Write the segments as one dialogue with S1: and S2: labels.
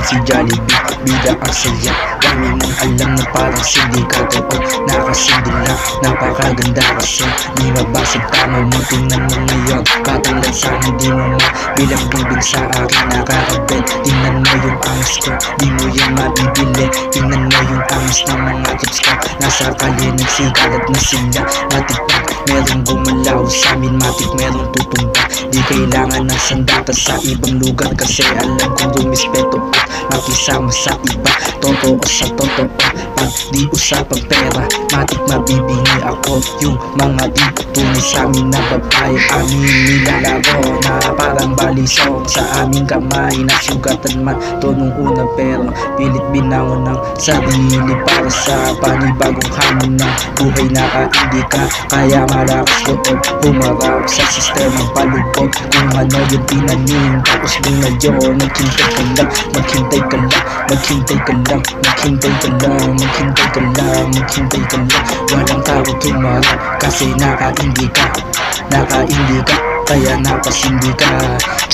S1: lang si Jollibee, bida ang saya. Dami mong alam na parang sindi ka totoo, nakasindi lang, napakaganda kasi di mabasag tama mo, tingnan mo ngayon. Katulad sa hindi mo bilang bibig sa akin nakakabit. Tingnan mo yung angas ko, di mo yan mabibili. Tingnan mo yung angas ng mga tips ko, nasa kalinig sigalat na sila. Matik pa, merong gumalaw sa amin, matik merong tutumba. Di kailangan ng sandata sa ibang lugar kasi alam kong rumispeto at makisama sa iba. Totoo sa totoo, pag di usapang pera, matik mabibingi ako. Yung mga di tunay sa amin na babae, aming nilalaro na parang balisong sa aming kamay. Nasugatan man to nung una pero pilit binangon ng sarili para sa panibagong hamon ng buhay. Nakaindi ka kaya malakas loob, humarap sa sistemang palubog. Kung ano yung tinanim tapos ngayon maghintay ka lang, maghintay ka lang, maghintay ka lang, maghintay ka lang, maghintay ka lang, maghintay ka lang. Walang takot humarap kasi nakaindi ka, nakaindi ka kaya napasindi ka,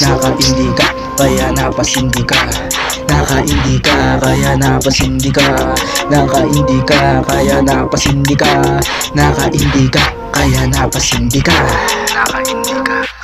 S1: nakaindi ka kaya napasindi ka, nakaindi ka kaya napasindi ka, nakaindi ka kaya napasindi ka, nakaindi ka kaya napasindi ka, nakaindi ka.